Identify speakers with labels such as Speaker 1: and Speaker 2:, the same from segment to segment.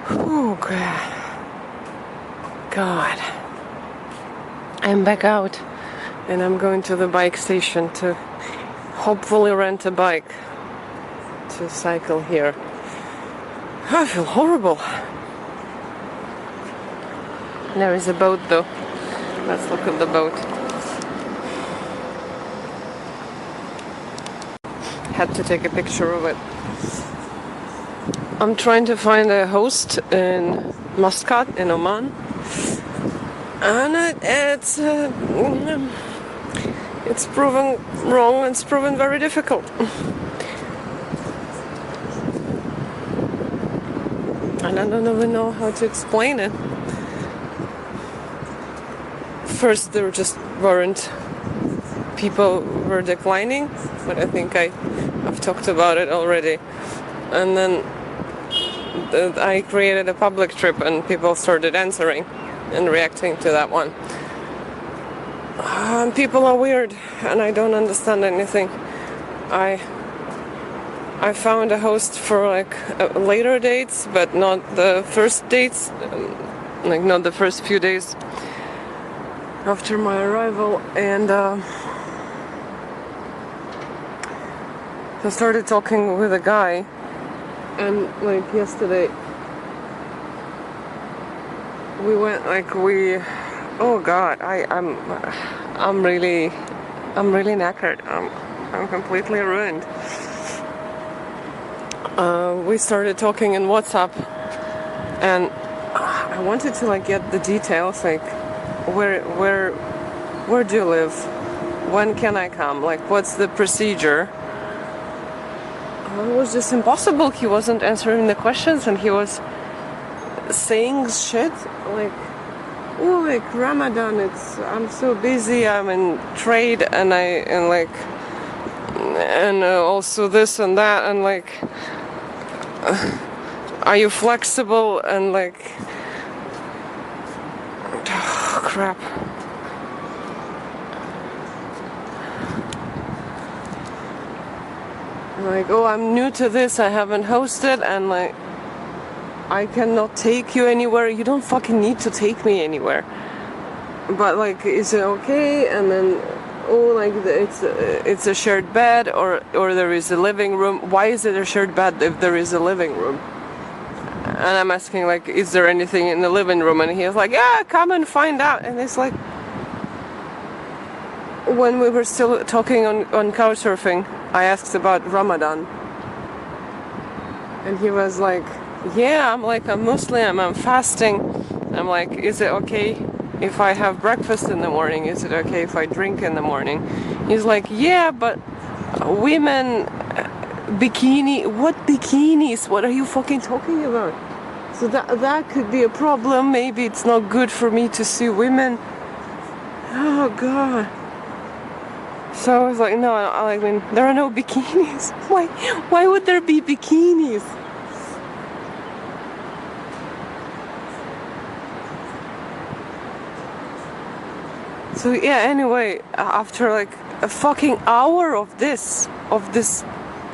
Speaker 1: Oh God. I'm back out and I'm going to the bike station to hopefully rent a bike to cycle here. I feel horrible. There is a boat though. Let's look at the boat. Had to take a picture of it. I'm trying to find a host in Muscat in Oman, and it's proven wrong. It's proven very difficult. And I don't even know how to explain it. First, there just weren't people were declining, but I think I've talked about it already. And then I created a public trip and people started answering and reacting to that one. People are weird and I don't understand anything. I found a host for like later dates, but not the first dates, like not the first few days after my arrival, and I started talking with a guy, and like yesterday we went oh God, I'm really knackered. I'm completely ruined. We started talking in WhatsApp, and I wanted to like get the details, like where do you live? When can I come? Like, what's the procedure? It was just impossible. He wasn't answering the questions, and he was saying shit like, "Oh, like Ramadan. I'm so busy. I'm in trade, and also this and that, and like, are you flexible?" And like, oh, crap. Like, oh, I'm new to this, I haven't hosted, and like, I cannot take you anywhere. You don't fucking need to take me anywhere. But like, is it okay? And then, oh, like, it's a shared bed, or there is a living room. Why is it a shared bed if there is a living room? And I'm asking, like, is there anything in the living room? And he's like, yeah, come and find out. And it's like, when we were still talking on couchsurfing, I asked about Ramadan. And he was like, yeah, I'm Muslim, I'm fasting. I'm like, is it okay if I have breakfast in the morning? Is it okay if I drink in the morning? He's like, yeah, but women, bikini, what bikinis? What are you fucking talking about? So that could be a problem. Maybe it's not good for me to see women. Oh God. So I was like, no, I mean, there are no bikinis. Why would there be bikinis? So yeah, anyway, after like a fucking hour of this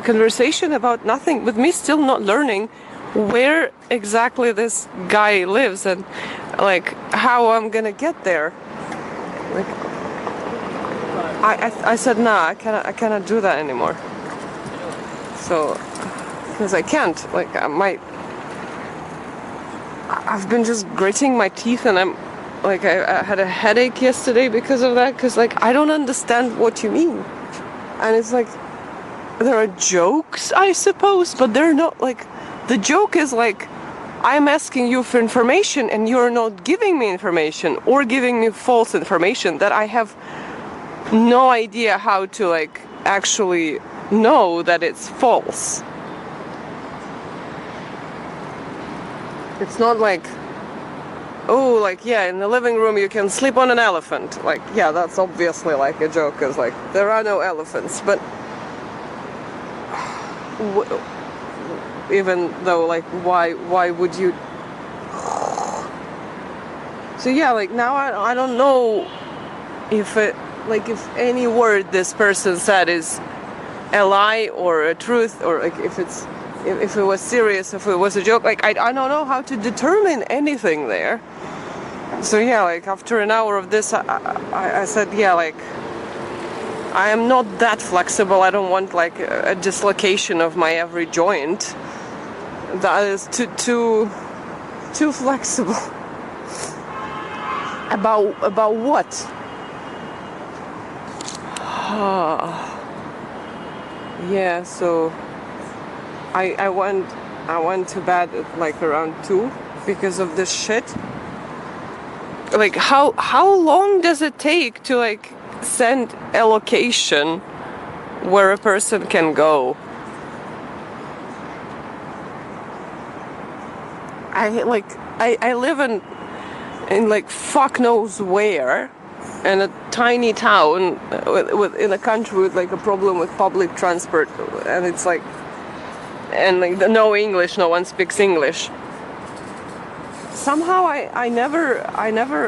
Speaker 1: conversation about nothing, with me still not learning where exactly this guy lives and like how I'm gonna get there. Like, I said, nah, I cannot do that anymore. So, because I can't, like, I've been just gritting my teeth, and I'm, like, I had a headache yesterday because of that, because, like, I don't understand what you mean. And it's like, there are jokes, I suppose, but they're not, like, the joke is like, I'm asking you for information, and you're not giving me information, or giving me false information that I have no idea how to like actually know that it's false. It's not like, oh, like, yeah, in the living room you can sleep on an elephant. Like, yeah, that's obviously like a joke, because like there are no elephants, but even though, like, why would you? So yeah, like, now I don't know if it, like, if any word this person said is a lie or a truth, or like if it's if it was serious, if it was a joke. Like I don't know how to determine anything there. So yeah, like after an hour of this, I said, yeah, like I am not that flexible. I don't want like a dislocation of my every joint. That is too flexible. About what? Yeah, so I went to bed at like around 2 because of this shit. Like how long does it take to like send a location where a person can go? I live in like fuck knows where, in a tiny town in a country with like a problem with public transport, and it's like, and like no English, no one speaks English. Somehow I never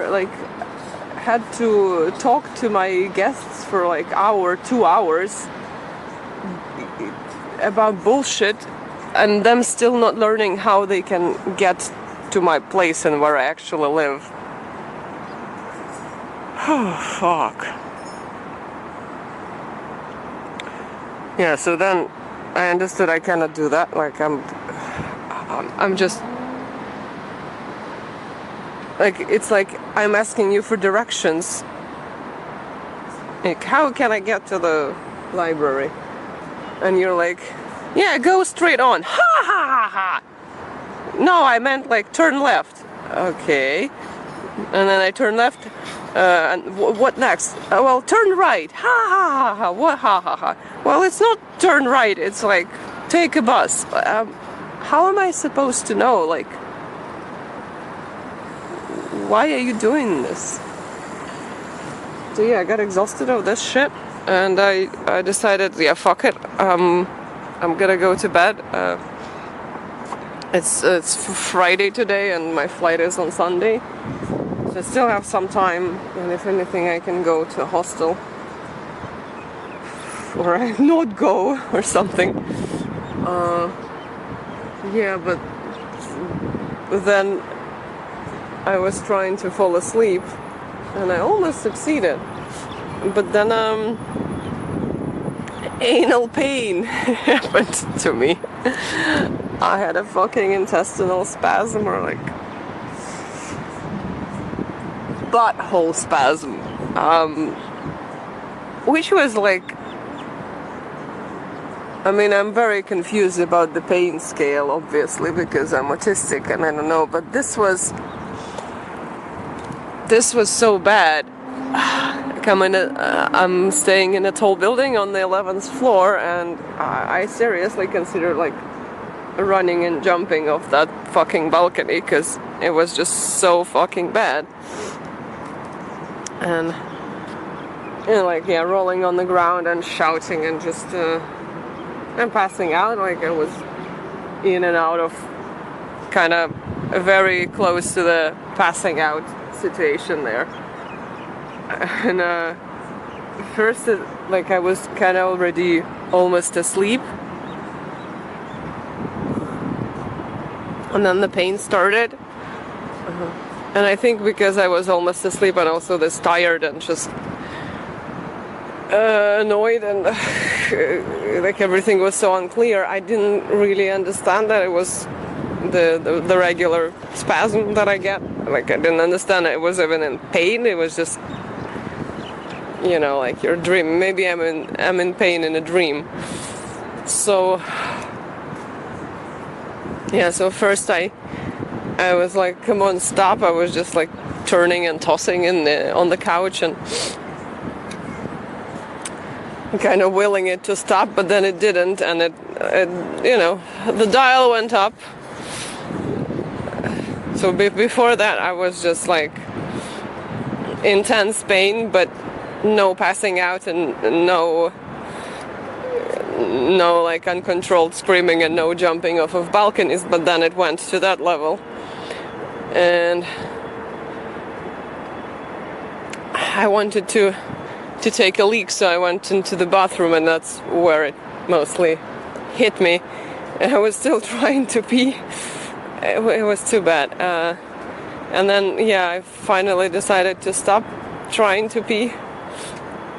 Speaker 1: like had to talk to my guests for like 2 hours about bullshit, and them still not learning how they can get to my place and where I actually live. Oh, fuck. Yeah, so then I understood I cannot do that. Like I'm just like, it's like I'm asking you for directions. Like, how can I get to the library? And you're like, yeah, go straight on. Ha ha ha ha. No, I meant like turn left. Okay. And then I turn left. And what next? Well, turn right. Ha ha ha ha. What ha ha ha? Well, it's not turn right. It's like take a bus. How am I supposed to know? Like, why are you doing this? So yeah, I got exhausted of this shit, and I decided, yeah, fuck it. I'm gonna go to bed. It's Friday today, and my flight is on Sunday. So I still have some time, and if anything, I can go to a hostel, or I not go, or something. Yeah, but then I was trying to fall asleep, and I almost succeeded. But then anal pain happened to me. I had a fucking intestinal spasm, or like butthole spasm, which was like, I mean, I'm very confused about the pain scale, obviously, because I'm autistic and I don't know, but this was so bad. I'm staying in a tall building on the 11th floor, and I seriously considered like running and jumping off that fucking balcony, because it was just so fucking bad. And like, yeah, rolling on the ground and shouting and just and passing out. Like, I was in and out of kind of very close to the passing out situation there. And first, like, I was kind of already almost asleep, and then the pain started. And I think because I was almost asleep and also this tired and just annoyed, and like everything was so unclear, I didn't really understand that it was the regular spasm that I get. Like, I didn't understand it was even in pain. It was just, you know, like your dream. Maybe I'm in pain in a dream. So yeah, so first I was like, come on, stop. I was just like turning and tossing on the couch and kind of willing it to stop, but then it didn't, and it you know, the dial went up. So before that, I was just like intense pain, but no passing out, and no like uncontrolled screaming, and no jumping off of balconies. But then it went to that level, and I wanted to take a leak, so I went into the bathroom, and that's where it mostly hit me. and I was still trying to pee. It was too bad. And then, yeah, I finally decided to stop trying to pee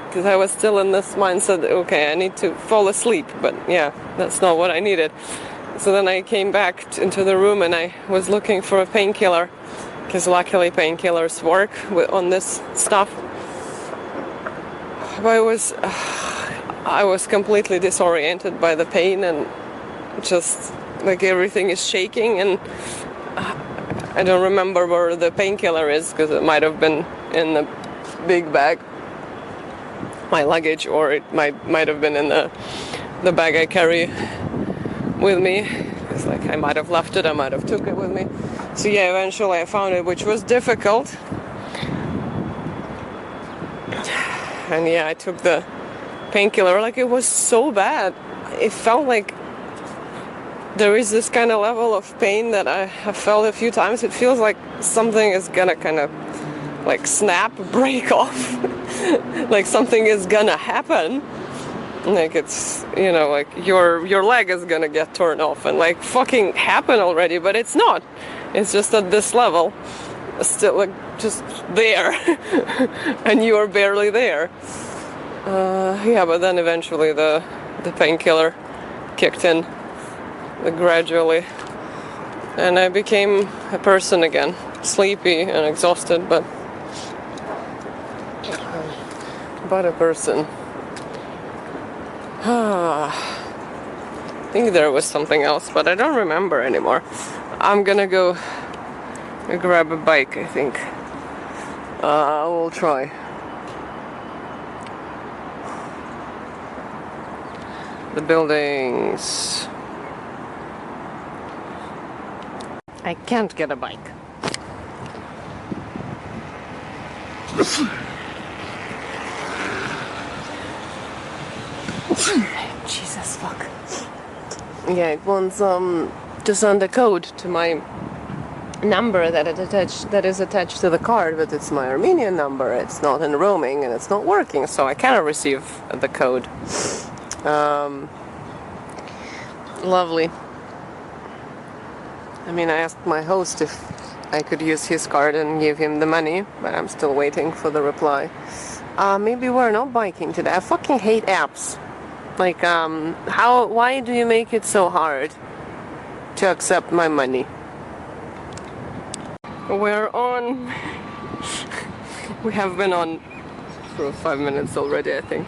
Speaker 1: because I was still in this mindset, okay, I need to fall asleep, but yeah, that's not what I needed. So then I came back into the room and I was looking for a painkiller because luckily painkillers work on this stuff. But I was completely disoriented by the pain and just like everything is shaking, and I don't remember where the painkiller is because it might have been in the big bag, my luggage, or it might have been in the bag I carry with me. It's like I might have left it, I might have took it with me. So yeah, eventually I found it, which was difficult. And yeah, I took the painkiller. Like, it was so bad. It felt like there is this kind of level of pain that I have felt a few times. It feels like something is gonna kind of like snap, break off. Like something is gonna happen. Like it's, you know, like your leg is gonna get torn off and like fucking happen already, but it's not. It's just at this level, still like just there, and you are barely there. Yeah, but then eventually the painkiller kicked in gradually, and I became a person again, sleepy and exhausted, but a person. I think there was something else, but I don't remember anymore. I'm gonna go grab a bike, I think. I will try. The buildings. I can't get a bike. Jesus fuck. Yeah, it wants to send a code to my number that is attached to the card, but it's my Armenian number. It's not in roaming and it's not working, so I cannot receive the code. Lovely. I mean, I asked my host if I could use his card and give him the money, but I'm still waiting for the reply. Maybe we're not biking today. I fucking hate apps. Like, why do you make it so hard to accept my money? We're on. We have been on for 5 minutes already, I think.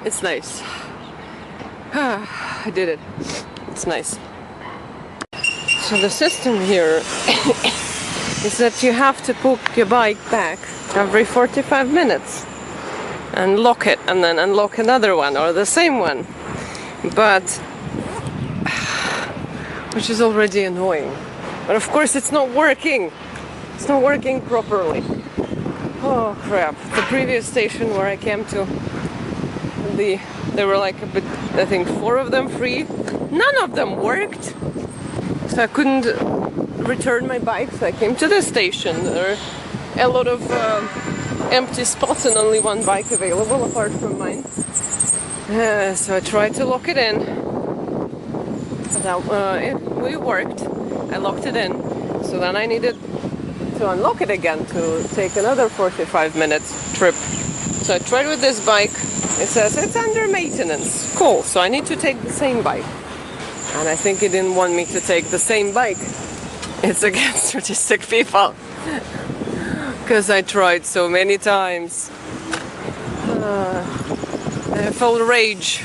Speaker 1: It's nice. I did it. It's nice. So the system here is that you have to put your bike back every 45 minutes and lock it, and then unlock another one or the same one. But which is already annoying. But of course it's not working. It's not working properly. Oh crap. The previous station where I came to, there were like I think 4 of them free. None of them worked. So I couldn't return my bike, so I came to this station. There are a lot of empty spots and only one bike available apart from mine. So I tried to lock it in. It worked. I locked it in. So then I needed to unlock it again to take another 45-minute trip. So I tried with this bike. It says it's under maintenance. Cool. So I need to take the same bike. And I think it didn't want me to take the same bike. It's against autistic people. Because I tried so many times. I felt rage.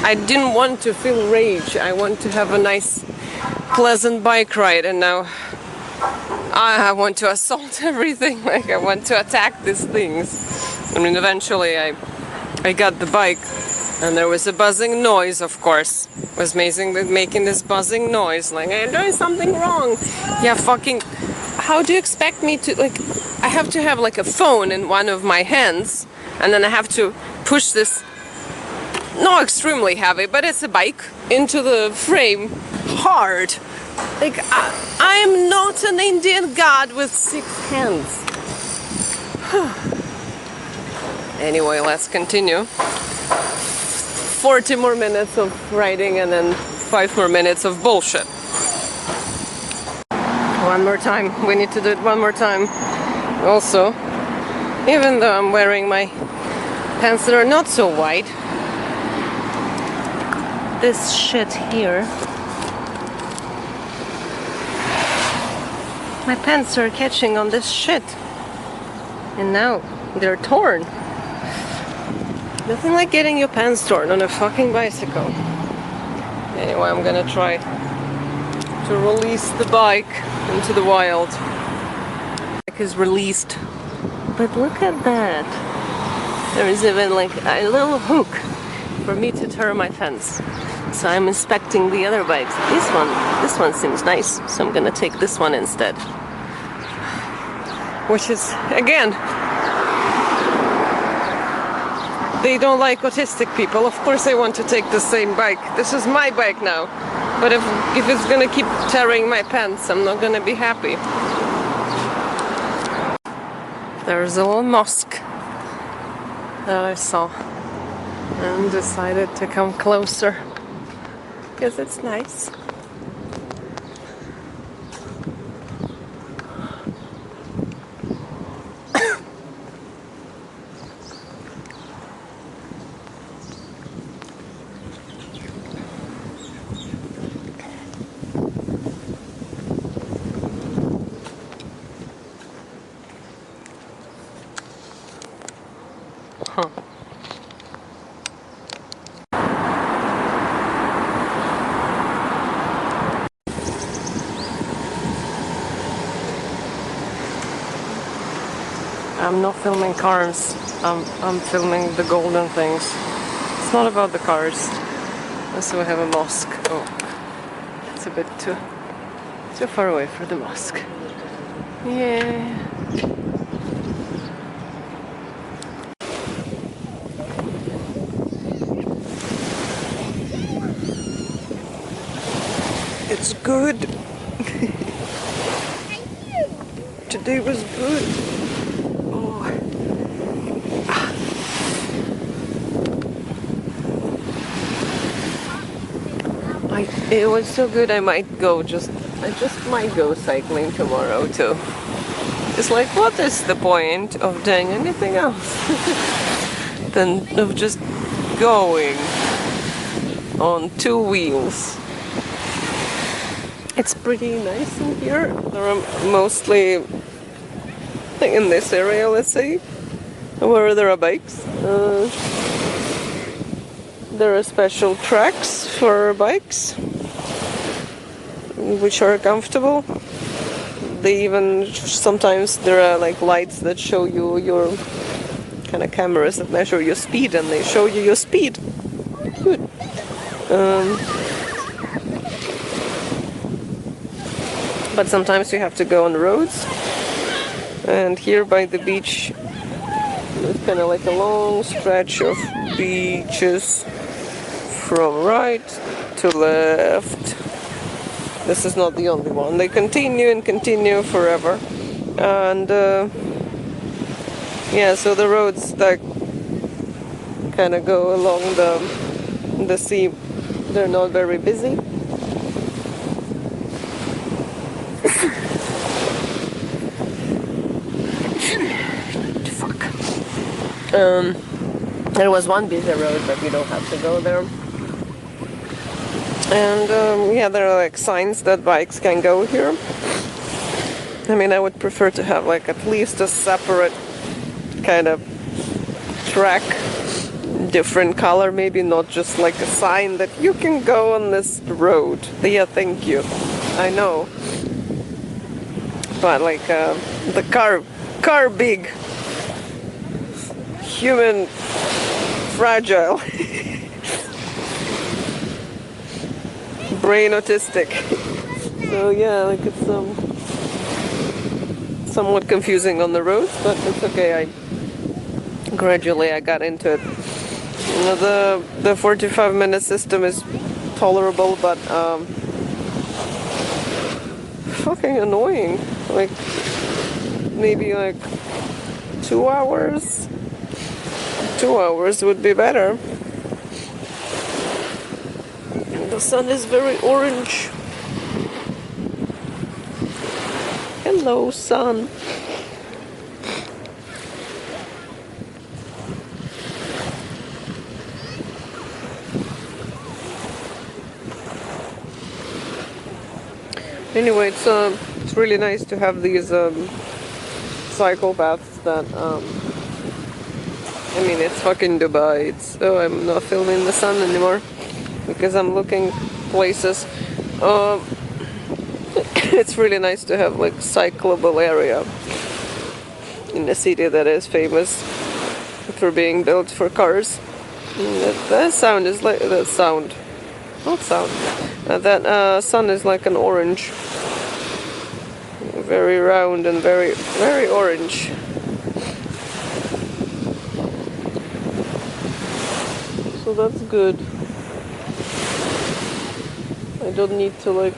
Speaker 1: I didn't want to feel rage. I want to have a nice, pleasant bike ride. And now I want to assault everything. Like, I want to attack these things. I mean, eventually I got the bike. And there was a buzzing noise, of course. It was amazing that making this buzzing noise. Like, I'm doing something wrong. Yeah, fucking... How do you expect me to... Like, I have to have, like, a phone in one of my hands. And then I have to push this... Not extremely heavy, but it's a bike. Into the frame. Hard. Like, I am not an Indian god with 6 hands. Anyway, let's continue. 40 more minutes of riding and then 5 more minutes of bullshit. One more time. We need to do it one more time. Also, even though I'm wearing my pants that are not so wide, this shit here, my pants are catching on this shit, and now they're torn. Nothing like getting your pants torn on a fucking bicycle. Anyway, I'm gonna try to release the bike into the wild. The bike is released. But look at that. There is even like a little hook for me to turn my fence. So I'm inspecting the other bikes. This one seems nice, so I'm gonna take this one instead. Which is, again, they don't like autistic people. Of course I want to take the same bike. This is my bike now. But if it's gonna keep tearing my pants, I'm not gonna be happy. There's a little mosque that I saw and decided to come closer because it's nice. I'm not filming cars, I'm filming the golden things. It's not about the cars. Also we have a mosque. Oh, it's a bit too far away for the mosque. Yeah. It's good. Today was good. It was so good. I just might go cycling tomorrow too. It's like, what is the point of doing anything else than of just going on 2 wheels? It's pretty nice in here. There are mostly in this area, let's say, where there are bikes. There are special tracks for bikes, which are comfortable. They even, sometimes there are like lights that show you your, kind of cameras that measure your speed, and they show you your speed. Good. But sometimes you have to go on the roads. And here by the beach, there's kind of like a long stretch of beaches from right to left. This is not the only one. They continue and continue forever. And yeah, so the roads that kind of go along the sea, they're not very busy. Fuck. There was one busy road, but we don't have to go there. And yeah, there are like signs that bikes can go here. I mean, I would prefer to have like at least a separate kind of track, different color, maybe not just like a sign that you can go on this road. Yeah, thank you. I know. But like the car big, human fragile. Brain autistic. So yeah, like it's somewhat confusing on the roads, but it's okay. Gradually I got into it. You know, the 45-minute system is tolerable, but fucking annoying. Like maybe like 2 hours. 2 hours would be better. The sun is very orange. Hello, sun. Anyway, it's really nice to have these cycle paths that I mean, it's fucking Dubai. I'm not filming the sun anymore because I'm looking places. It's really nice to have like cyclable area in a city that is famous for being built for cars. That sound is like that sound, not sound. That sun is like an orange, very round and very orange. So that's good. I don't need to like.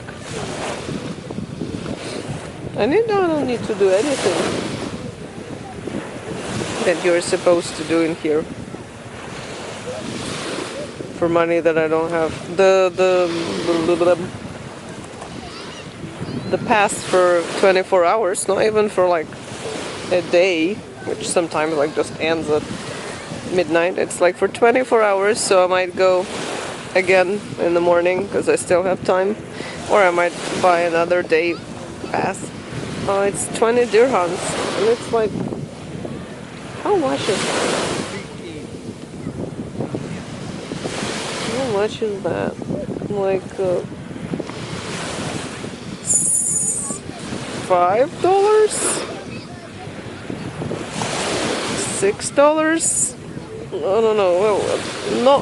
Speaker 1: I don't need to do anything that you're supposed to do in here for money that I don't have. The pass for 24 hours, not even for like a day, which sometimes like just ends at midnight. It's like for 24 hours, so I might go again in the morning because I still have time, or I might buy another day pass. It's 20 dirhams, and it's like, how much is that? Like $5? $6? I don't know. Well,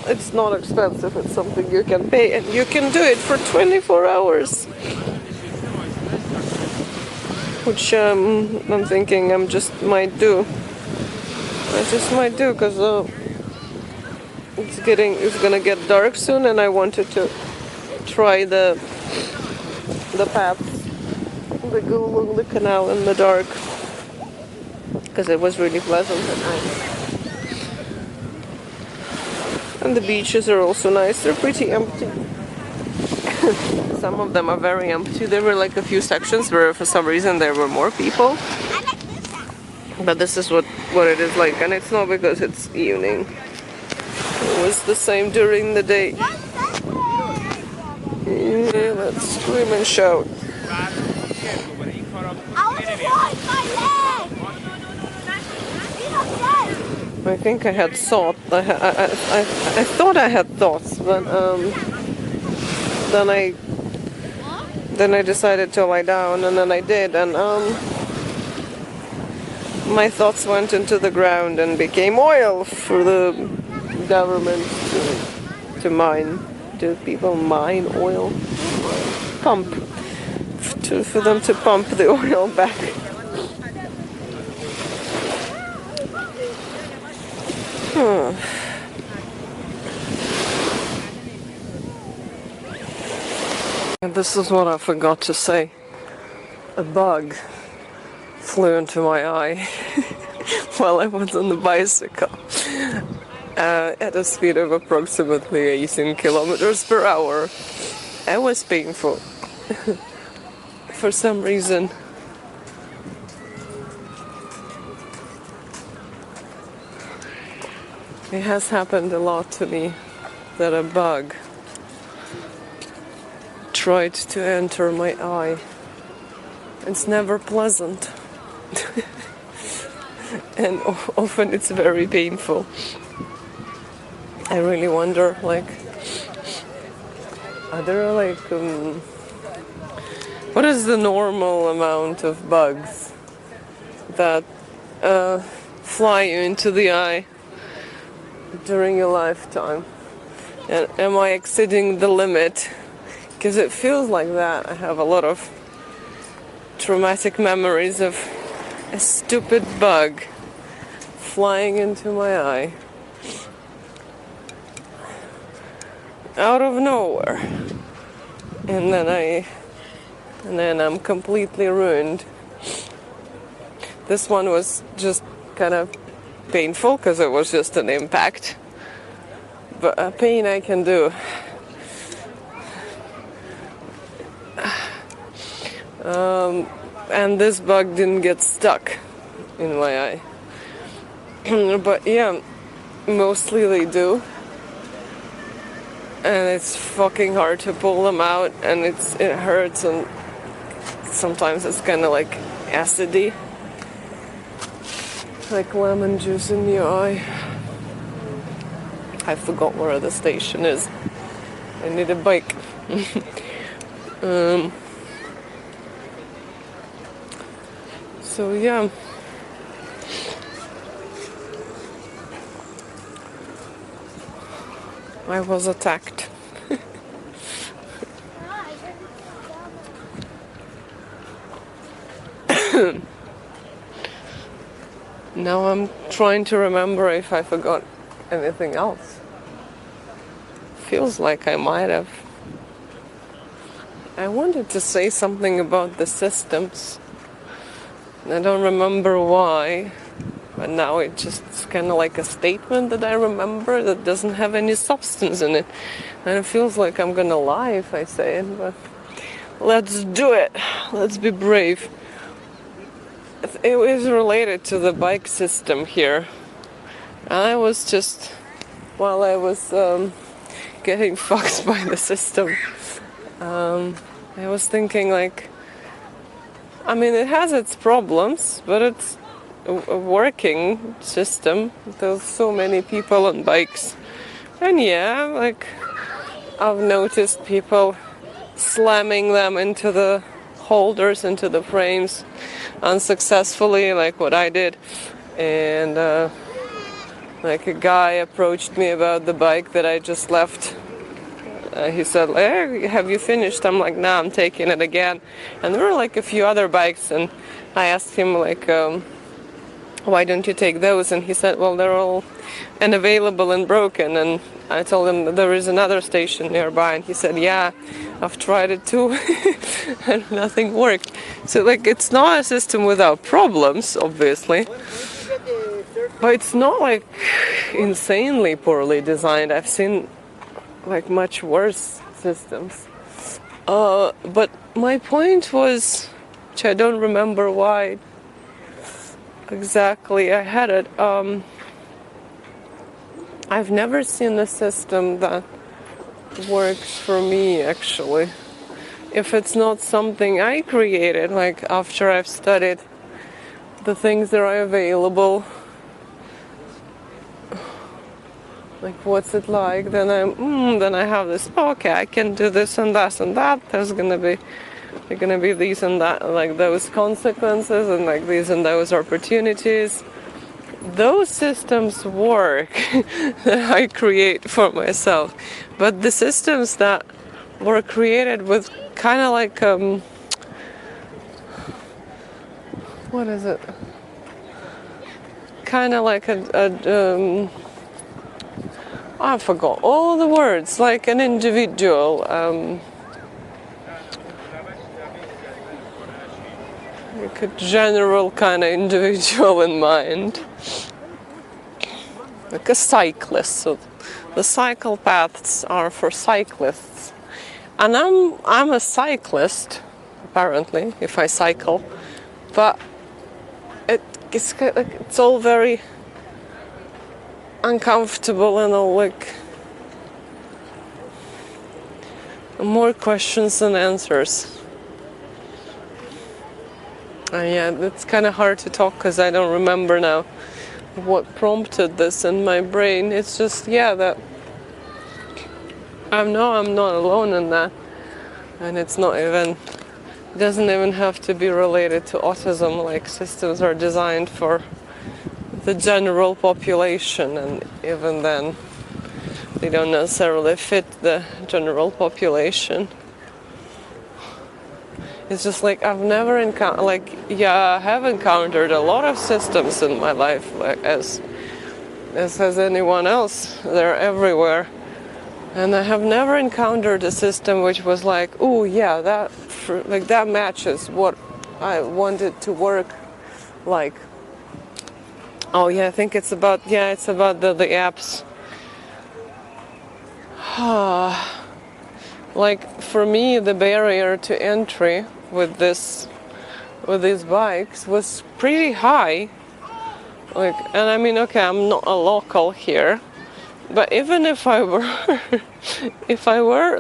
Speaker 1: it's not expensive. It's something you can pay, and you can do it for 24 hours. Which I'm thinking I just might do because it's gonna get dark soon, and I wanted to try the paths that go along the canal in the dark because it was really pleasant at night. And the beaches are also nice. They're pretty empty. Some of them are very empty. There were like a few sections where for some reason there were more people. But this is what it is like, and it's not because it's evening. It was the same during the day. Yeah, let's scream and shout. I think I had thought. I thought I had thoughts, but then I decided to lie down, and then I did, and my thoughts went into the ground and became oil for the government to mine. Do people mine oil? Pump. For them to pump the oil back. And this is what I forgot to say. A bug flew into my eye while I was on the bicycle at a speed of approximately 18 kilometers per hour. It was painful for some reason. It has happened a lot to me that a bug tried to enter my eye. It's never pleasant. And often it's very painful. I really wonder, like, are there like what is the normal amount of bugs that fly you into the eye during your lifetime? And am I exceeding the limit? Because it feels like that. I have a lot of traumatic memories of a stupid bug flying into my eye out of nowhere, and then I'm completely ruined. This one was just kind of painful because it was just an impact, but a pain I can do. And this bug didn't get stuck in my eye. But yeah, mostly they do. And it's fucking hard to pull them out, and it hurts, and sometimes it's kind of like acidy, like lemon juice in your eye. I forgot where the station is. I need a bike. So yeah. I was attacked. Now I'm trying to remember if I forgot anything else. Feels like I might have. I wanted to say something about the systems. I don't remember why, but now it's kind of like a statement that I remember that doesn't have any substance in it. And it feels like I'm gonna lie if I say it, but let's do it. Let's be brave. It was related to the bike system here. And I was just, while I was getting fucked by the system, I was thinking like, I mean, it has its problems, but it's a working system. There's so many people on bikes. And yeah, like, I've noticed people slamming them into the holders, into the frames unsuccessfully, like what I did. And like a guy approached me about the bike that I just left. He said, hey, have you finished? I'm like, nah, I'm taking it again. And there were like a few other bikes, and I asked him like, why don't you take those? And he said, well, they're all unavailable and broken. And I told him that there is another station nearby, and he said, yeah, I've tried it too, and nothing worked. So like, it's not a system without problems, obviously, but it's not like insanely poorly designed. I've seen like much worse systems. But my point was, which I don't remember why exactly I had it. I've never seen a system that works for me, actually. If it's not something I created, like after I've studied the things that are available, like what's it like, then I have this, okay, I can do this and that and that. There's gonna be these and that, like those consequences, and like these and those opportunities. Those systems work that I create for myself. But the systems that were created with kind of like what is it? Kind of like I forgot all the words, like an individual, like a general kind of individual in mind, like a cyclist. So the cycle paths are for cyclists, and I'm a cyclist, apparently, if I cycle, but it's all very uncomfortable and all like more questions than answers. Yeah, it's kind of hard to talk because I don't remember now what prompted this in my brain. It's just, yeah, that I know I'm not alone in that, and it doesn't even have to be related to autism. Like, systems are designed for the general population, and even then they don't necessarily fit the general population. It's just like I've never encountered, like, yeah, I have encountered a lot of systems in my life, like as has anyone else. They're everywhere, and I have never encountered a system which was like, oh yeah, that matches what I wanted to work like. Oh yeah, I think it's about the apps. Like, for me, the barrier to entry with these bikes was pretty high. Like, and I mean, okay, I'm not a local here, but even if I were, if I were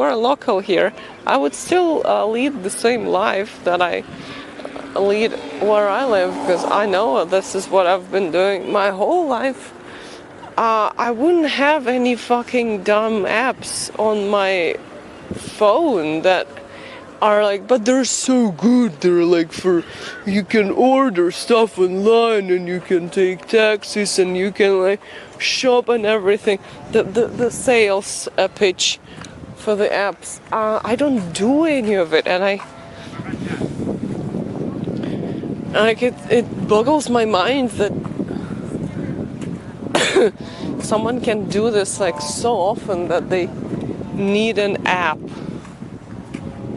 Speaker 1: a local here, I would still lead the same life that I lead where I live, because I know this is what I've been doing my whole life. I wouldn't have any fucking dumb apps on my phone that are like, but they're so good. They're like you can order stuff online and you can take taxis and you can like shop and everything. The sales pitch for the apps. I don't do any of it, and it boggles my mind that someone can do this like so often that they need an app.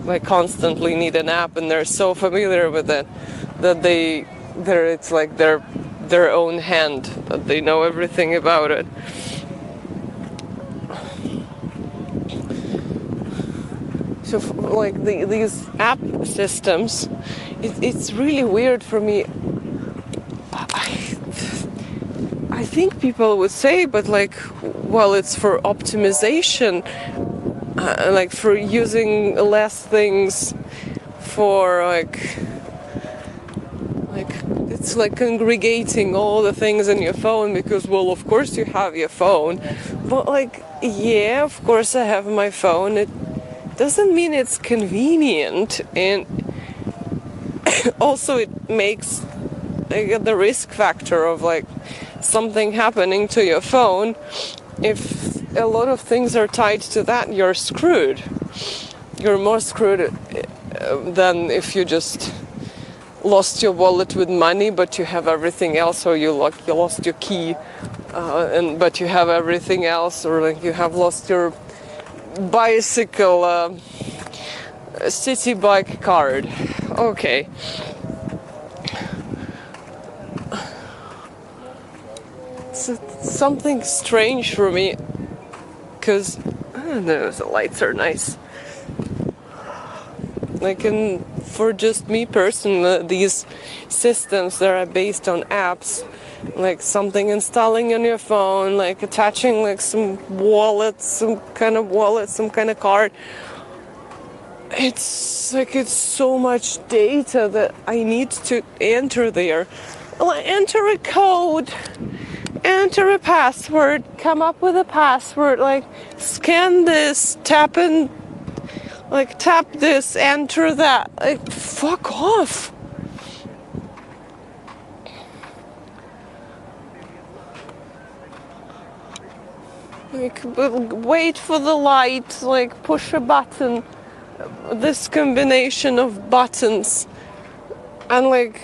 Speaker 1: Like constantly need an app, and they're so familiar with it that it's like their own hand, that they know everything about it. So like these app systems, it's really weird for me. I think people would say, but like, well, it's for optimization, like for using less things, for like it's like congregating all the things in your phone, because, well, of course you have your phone, but like, yeah, of course I have my phone. It doesn't mean it's convenient, and also it makes like, the risk factor of like something happening to your phone. If a lot of things are tied to that, you're screwed. You're more screwed than if you just lost your wallet with money, but you have everything else, or you lost your key, but you have everything else, or like you have lost your bicycle, city bike card. Okay. It's something strange for me, because I don't know, the lights are nice. Like, for just me personally, these systems that are based on apps, like something installing on your phone, like attaching like some kind of card. It's like, it's so much data that I need to enter there. Like, enter a code, enter a password, come up with a password, like scan this, tap this, enter that. Like, fuck off. Like, wait for the light, like push a button, this combination of buttons, and like,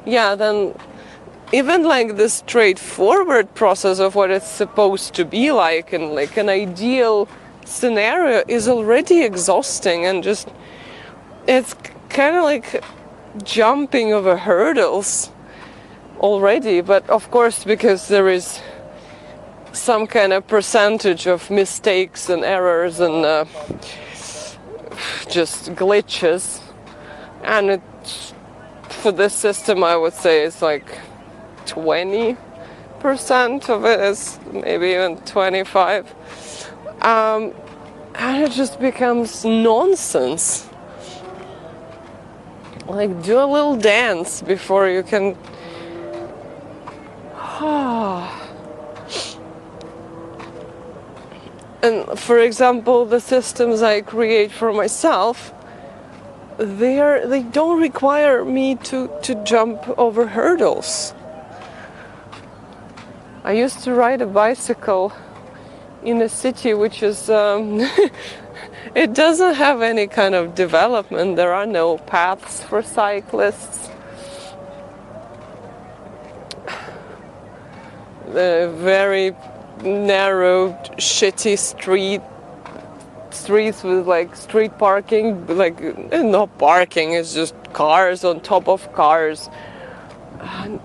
Speaker 1: yeah, then even like the straightforward process of what it's supposed to be like, and like an ideal scenario is already exhausting, and just, it's kind of like jumping over hurdles already. But of course, because there is some kind of percentage of mistakes and errors and just glitches, and it's, for this system, I would say it's like 20% of it is, maybe even 25, and it just becomes nonsense. Like, do a little dance before you can. And for example, the systems I create for myself, they don't require me to jump over hurdles. I used to ride a bicycle in a city which is it doesn't have any kind of development. There are no paths for cyclists. The very narrow, shitty streets with like street parking, like not parking, it's just cars on top of cars. And,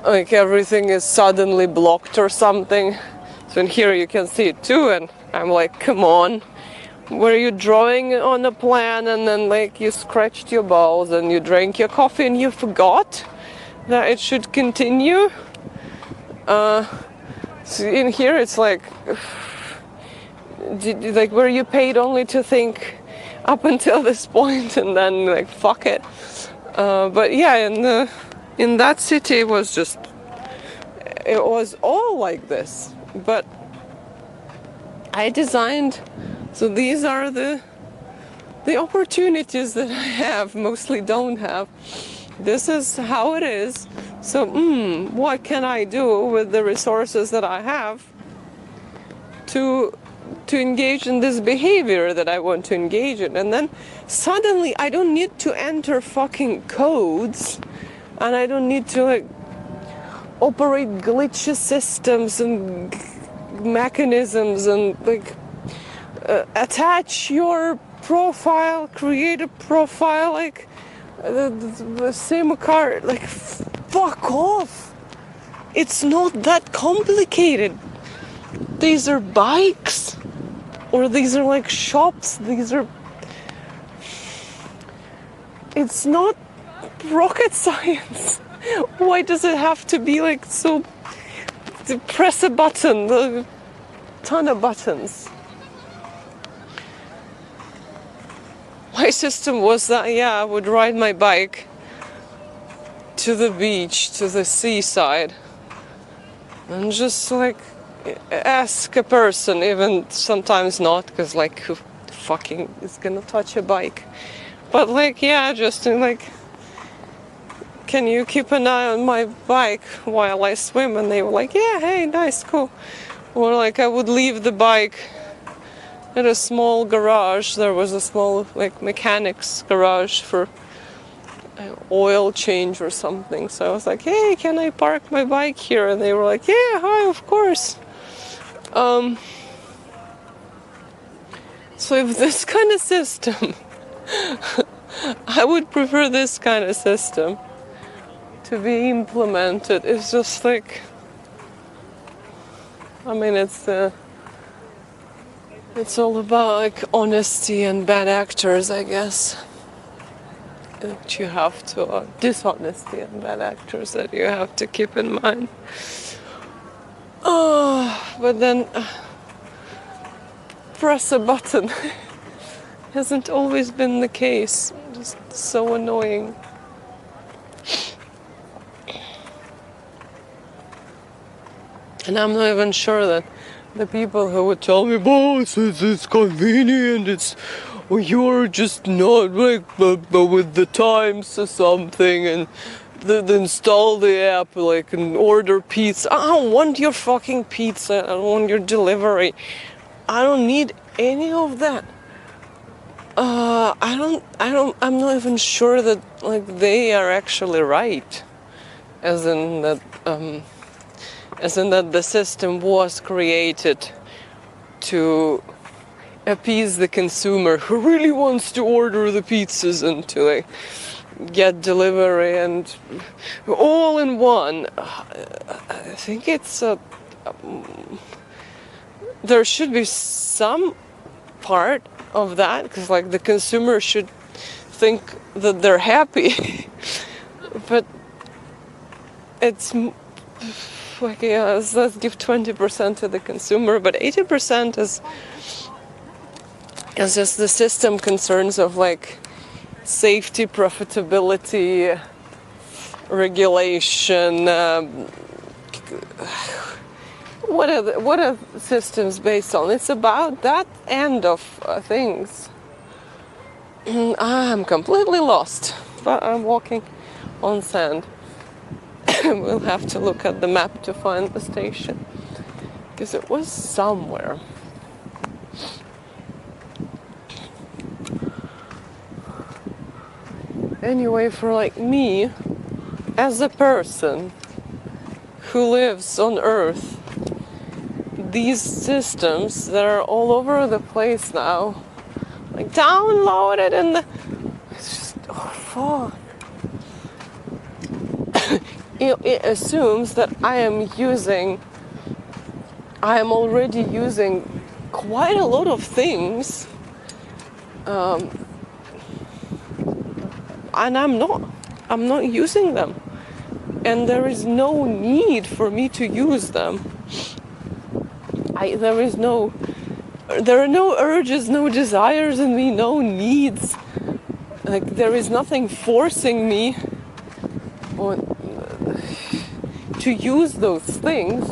Speaker 1: like, everything is suddenly blocked or something. So in here you can see it too, and I'm like, come on, were you drawing on a plan and then like you scratched your balls and you drank your coffee and you forgot that it should continue? So in here it's like, were you paid only to think up until this point and then like fuck it? But yeah, in that city it was all like this. But I designed, so these are the opportunities that I have, mostly don't have. This is how it is. So, what can I do with the resources that I have to engage in this behavior that I want to engage in? And then suddenly I don't need to enter fucking codes, and I don't need to like operate glitchy systems and mechanisms and like attach your profile, create a profile, like the SIM card, like fuck off. It's not that complicated. These are bikes, or these are like shops, it's not rocket science. Why does it have to be like so, to press a button, a ton of buttons? My system was that, I would ride my bike to the beach, to the seaside, and just like ask a person, even sometimes not, because like who fucking is gonna touch a bike? But like, just like, can you keep an eye on my bike while I swim? And they were like, yeah, hey, nice, cool. Or like I would leave the bike at a small garage. There was a small like mechanics garage for oil change or something. So I was like, hey, can I park my bike here? And they were like, yeah, hi, of course. So if this kind of system, I would prefer this kind of system to be implemented. It's just like, I mean, it's all about like honesty and bad actors, I guess. That you have to, dishonesty and bad actors that you have to keep in mind. But then press a button hasn't always been the case. Just so annoying. And I'm not even sure that the people who would tell me, boss, it's convenient, you're just not like, but with the times or something, and install the app, like, and order pizza. I don't want your fucking pizza. I don't want your delivery. I don't need any of that. I'm not even sure that, like, they are actually right. As in that the system was created to appease the consumer who really wants to order the pizzas and to like get delivery and all in one. I think it's there should be some part of that, because like the consumer should think that they're happy. But it's like, let's give 20% to the consumer, but 80% is just the system concerns of like safety, profitability, regulation. What are systems based on? It's about that end of things. I'm completely lost, but I'm walking on sand. We'll have to look at the map to find the station, because it was somewhere. Anyway, for like me, as a person who lives on Earth, these systems that are all over the place now, like downloaded and it's just, fuck. It assumes that I am already using quite a lot of things and I'm not using them, and there is no need for me to use them. There are no urges, no desires in me, no needs. Like there is nothing forcing me to use those things.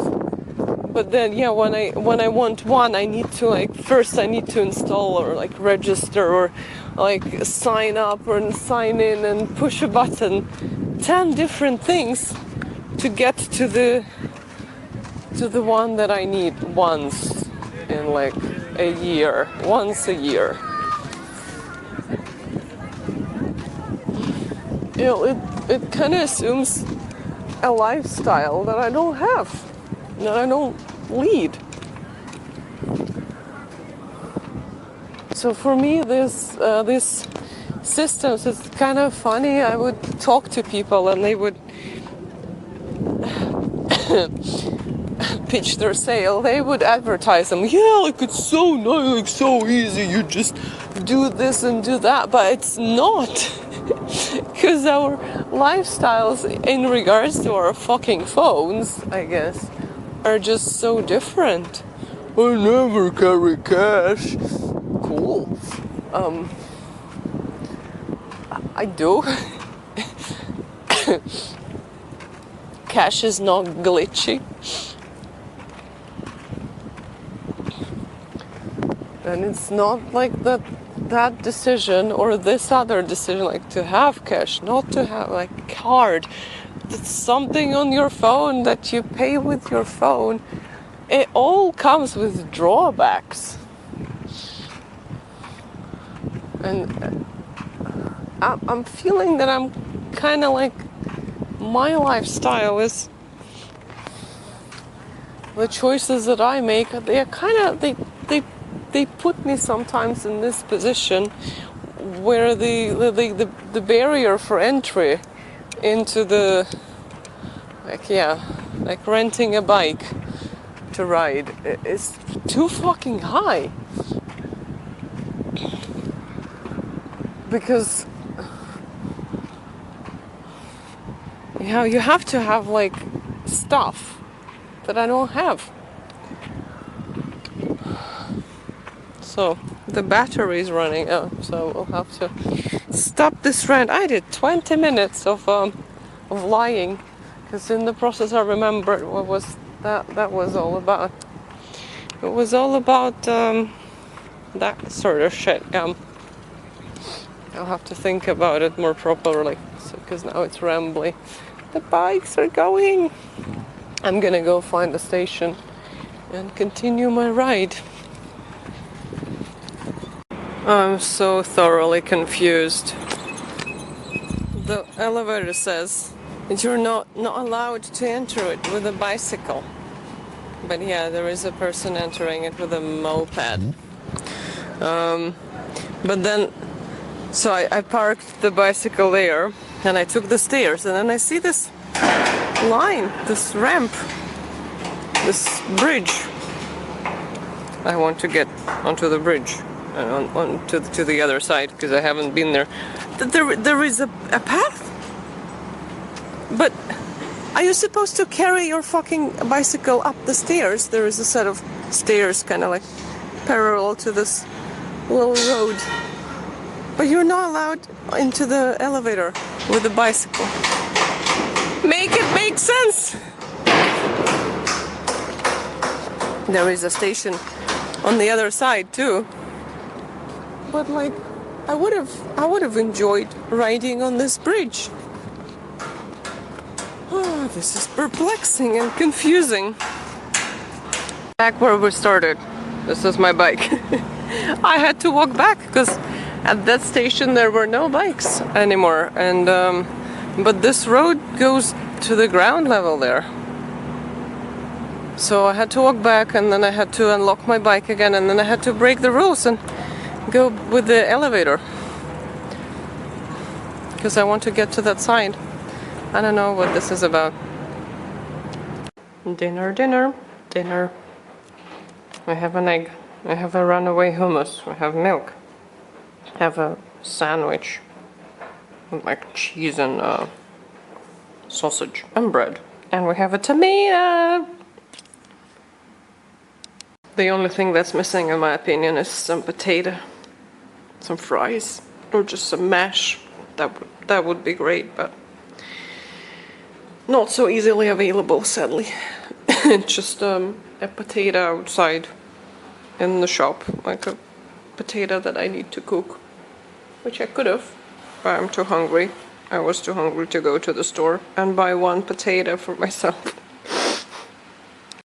Speaker 1: But then, yeah, when I want one, I need to first I need to install or register or sign up or sign in and push a button. 10 different things to get to the one that I need once in a year, once a year. It kind of assumes a lifestyle that I don't have, that I don't lead. So for me, this systems is kind of funny. I would talk to people and they would pitch their sale. They would advertise them. Yeah, it's so nice, so easy. You just do this and do that, but it's not. Because our lifestyles in regards to our fucking phones, I guess, are just so different. I never carry cash. Cool. I do. Cash is not glitchy. And it's not like that decision or this other decision, to have cash, not to have card. It's something on your phone that you pay with your phone. It all comes with drawbacks. And I'm feeling that I'm kind of my lifestyle is the choices that I make. They're kind of they put me sometimes in this position where the barrier for entry into the renting a bike to ride is too fucking high. Because you have to have stuff that I don't have. So the battery is running out, so we'll have to stop this rant. I did 20 minutes of lying, because in the process I remembered what was that was all about. It was all about that sort of shit. I'll have to think about it more properly, because now it's rambly. The bikes are going. I'm gonna go find a station and continue my ride. I'm so thoroughly confused. The elevator says that you're not allowed to enter it with a bicycle. But yeah, there is a person entering it with a moped. But then, so I parked the bicycle there and I took the stairs, and then I see this line, this ramp, this bridge. I want to get onto the bridge. On to the other side, because I haven't been there. There is a path, but are you supposed to carry your fucking bicycle up the stairs? There is a set of stairs kind of parallel to this little road, but you're not allowed into the elevator with the bicycle. Make it make sense. There is a station on the other side too. But I would have enjoyed riding on this bridge. Oh, this is perplexing and confusing. Back where we started. This is my bike. I had to walk back because at that station there were no bikes anymore, and but this road goes to the ground level there. So I had to walk back, and then I had to unlock my bike again, and then I had to break the rules and go with the elevator, because I want to get to that side. I don't know what this is about. Dinner. I have an egg. I have a runaway hummus. I have milk. have a sandwich with like cheese and sausage and bread. And we have a tomato. The only thing that's missing, in my opinion, is some potato, some fries, or just some mash. That would be great, but not so easily available, sadly. It's just a potato outside in the shop, like a potato that I need to cook, which I could have, but I'm too hungry. I was too hungry to go to the store and buy one potato for myself.